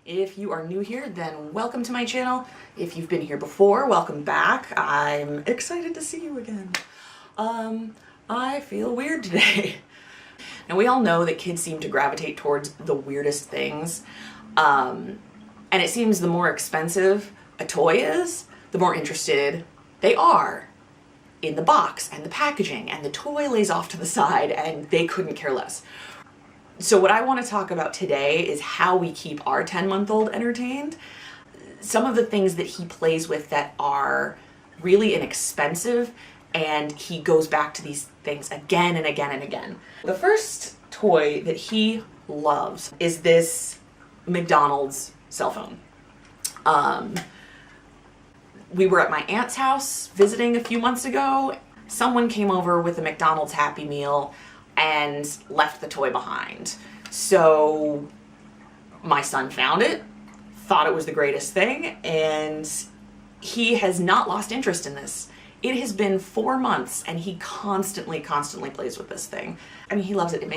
If you are new here, then welcome to my channel. If you've been here before, welcome back. I'm excited to see you again. I feel weird today. And we all know that kids seem to gravitate towards the weirdest things. And it seems the more expensive a toy is, the more interested they are in the box and the packaging, and the toy lays off to the side and they couldn't care less. So what I want to talk about today is how we keep our 10-month-old entertained. Some of the things that he plays with that are really inexpensive, and he goes back to these things again and again and again. The first toy that he loves is this McDonald's cell phone. We were at my aunt's house visiting a few months ago. Someone came over with a McDonald's Happy Meal and left the toy behind. So my son found it, thought it was the greatest thing, and he has not lost interest in this. It has been 4 months and he constantly plays with this thing. I mean, he loves it. It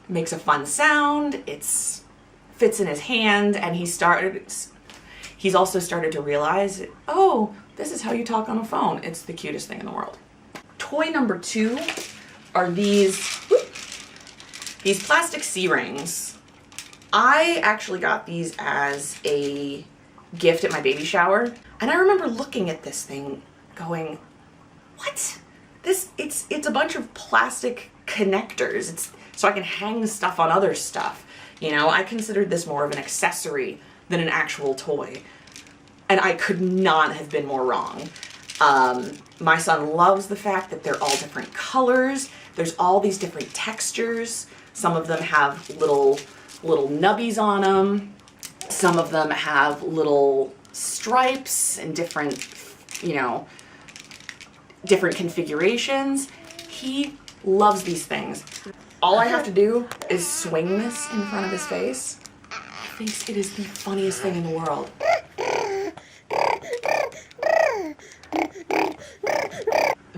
makes a fun sound. It's fits in his hand, and he's also started to realize, oh, this is how you talk on a phone. It's the cutest thing in the world. Toy number 2 are these plastic C-rings. I actually got these as a gift at my baby shower, and I remember looking at this thing going, what? It's a bunch of plastic connectors. It's so I can hang stuff on other stuff. You know, I considered this more of an accessory than an actual toy, and I could not have been more wrong. My son loves the fact that they're all different colors. There's all these different textures. Some of them have little nubbies on them. Some of them have little stripes and different, different configurations. He loves these things. All I have to do is swing this in front of his face. He thinks it is the funniest thing in the world.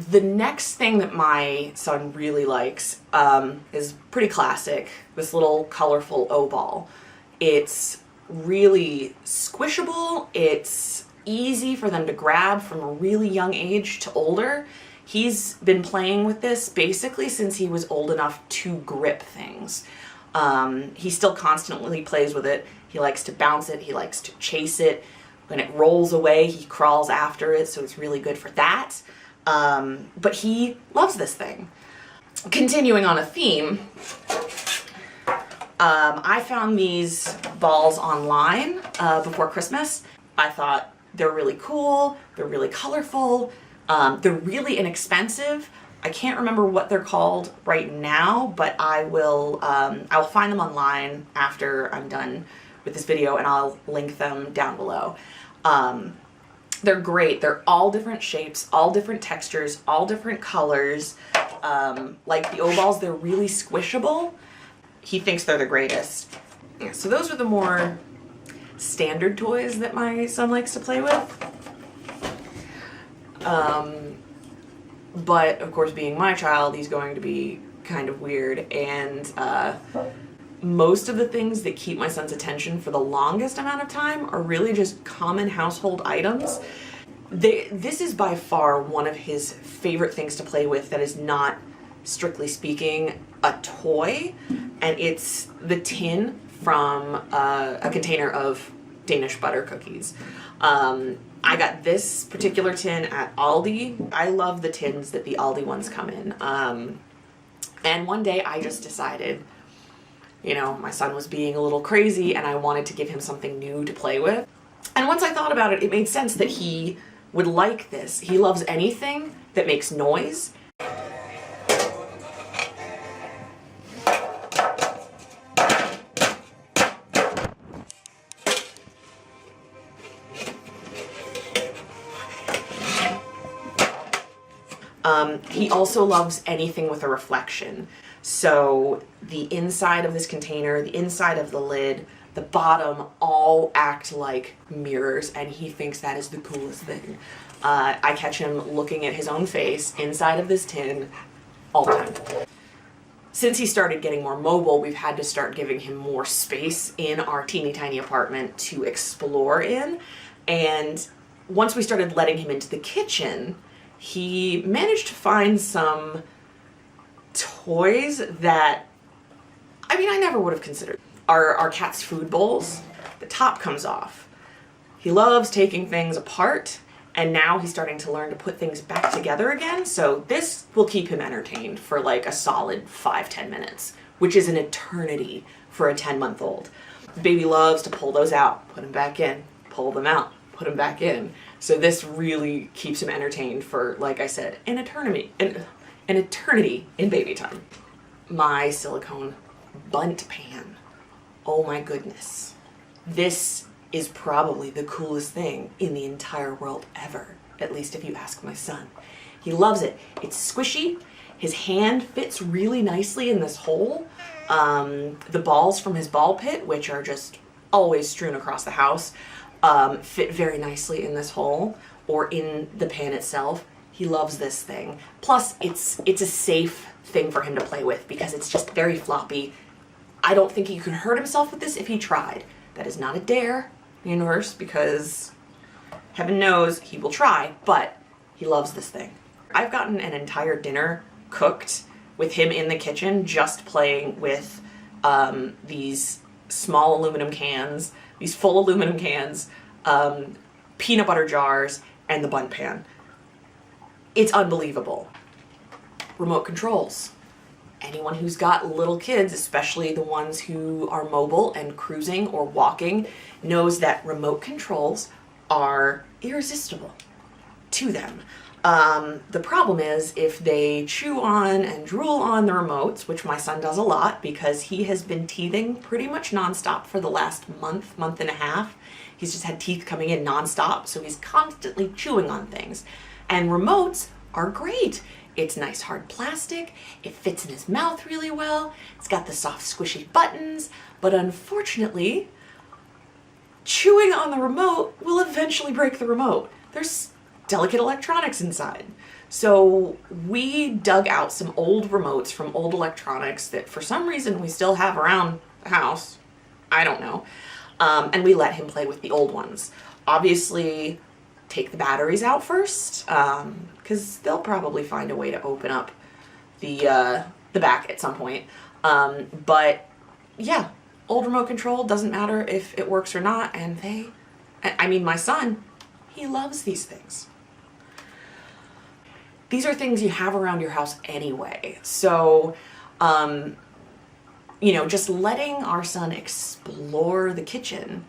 The next thing that my son really likes is pretty classic, this little colorful O-ball. It's really squishable. It's easy for them to grab from a really young age to older. He's been playing with this basically since he was old enough to grip things. He still constantly plays with it. He likes to bounce it. He likes to chase it. When it rolls away, he crawls after it, so it's really good for that. But he loves this thing. Continuing on a theme, I found these balls online before Christmas. I thought they're really cool, they're really colorful, they're really inexpensive. I can't remember what they're called right now, but I will find them online after I'm done with this video, and I'll link them down below. They're great. They're all different shapes, all different textures, all different colors. Like the O-balls, they're really squishable. He thinks they're the greatest. Yeah, so those are the more standard toys that my son likes to play with. But of course, being my child, he's going to be kind of weird, and most of the things that keep my son's attention for the longest amount of time are really just common household items. This is by far one of his favorite things to play with that is not, strictly speaking, a toy, and it's the tin from a container of Danish butter cookies. I got this particular tin at Aldi. I love the tins that the Aldi ones come in. And one day I just decided, my son was being a little crazy and I wanted to give him something new to play with. And once I thought about it, it made sense that he would like this. He loves anything that makes noise. He also loves anything with a reflection. So the inside of this container, the inside of the lid, the bottom all act like mirrors, and he thinks that is the coolest thing. I catch him looking at his own face inside of this tin all the time. Since he started getting more mobile, we've had to start giving him more space in our teeny tiny apartment to explore in. And once we started letting him into the kitchen, he managed to find some toys that, I mean, I never would have considered. Our cat's food bowls, the top comes off. He loves taking things apart, and now he's starting to learn to put things back together again. So this will keep him entertained for like a solid 5-10 minutes, which is an eternity for a 10-month-old. Baby loves to pull those out, put them back in, pull them out, put them back in. So this really keeps him entertained for, like I said, an eternity in baby time. My silicone bunt pan. Oh my goodness. This is probably the coolest thing in the entire world ever, at least if you ask my son. He loves it. It's squishy. His hand fits really nicely in this hole. The balls from his ball pit, which are just always strewn across the house, fit very nicely in this hole or in the pan itself. He loves this thing. Plus, it's a safe thing for him to play with because it's just very floppy. I don't think he could hurt himself with this if he tried. That is not a dare, universe, because heaven knows he will try, but he loves this thing. I've gotten an entire dinner cooked with him in the kitchen just playing with these small aluminum cans, these full aluminum cans, peanut butter jars, and the bun pan. It's unbelievable. Remote controls. Anyone who's got little kids, especially the ones who are mobile and cruising or walking, knows that remote controls are irresistible to them. The problem is if they chew on and drool on the remotes, which my son does a lot because he has been teething pretty much nonstop for the last month and a half. He's just had teeth coming in nonstop, so he's constantly chewing on things. And remotes are great. It's nice hard plastic, it fits in his mouth really well, it's got the soft squishy buttons, but unfortunately, chewing on the remote will eventually break the remote. There's delicate electronics inside. So we dug out some old remotes from old electronics that for some reason we still have around the house, I don't know, and we let him play with the old ones. Obviously, take the batteries out first, because they'll probably find a way to open up the back at some point. But yeah, old remote control, doesn't matter if it works or not, and my son, he loves these things. These are things you have around your house anyway. So, just letting our son explore the kitchen,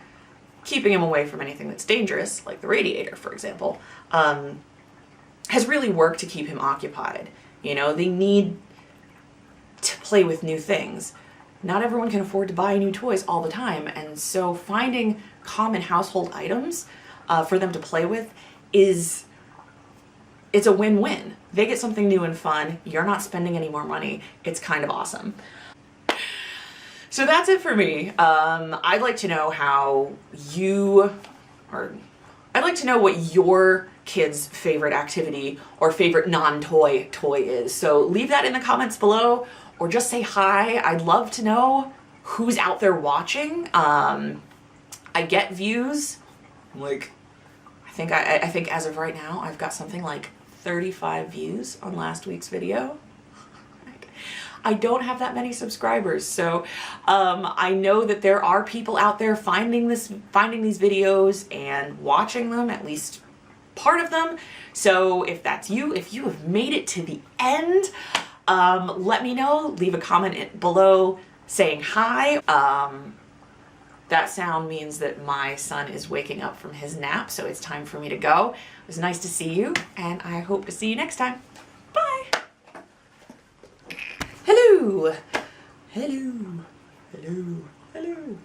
keeping him away from anything that's dangerous, like the radiator, for example, has really worked to keep him occupied. They need to play with new things. Not everyone can afford to buy new toys all the time, and so finding common household items for them to play with it's a win-win. They get something new and fun, you're not spending any more money, it's kind of awesome. So that's it for me. I'd like to know I'd like to know what your kid's favorite activity or favorite non-toy toy is. So leave that in the comments below or just say hi. I'd love to know who's out there watching. I get views. Like, I think as of right now, I've got something like 35 views on last week's video. I don't have that many subscribers, so I know that there are people out there finding these videos and watching them, at least part of them. So if that's you, if you have made it to the end, let me know. Leave a comment below saying hi. That sound means that my son is waking up from his nap, so it's time for me to go. It was nice to see you, and I hope to see you next time. Bye! Hello! Hello! Hello! Hello!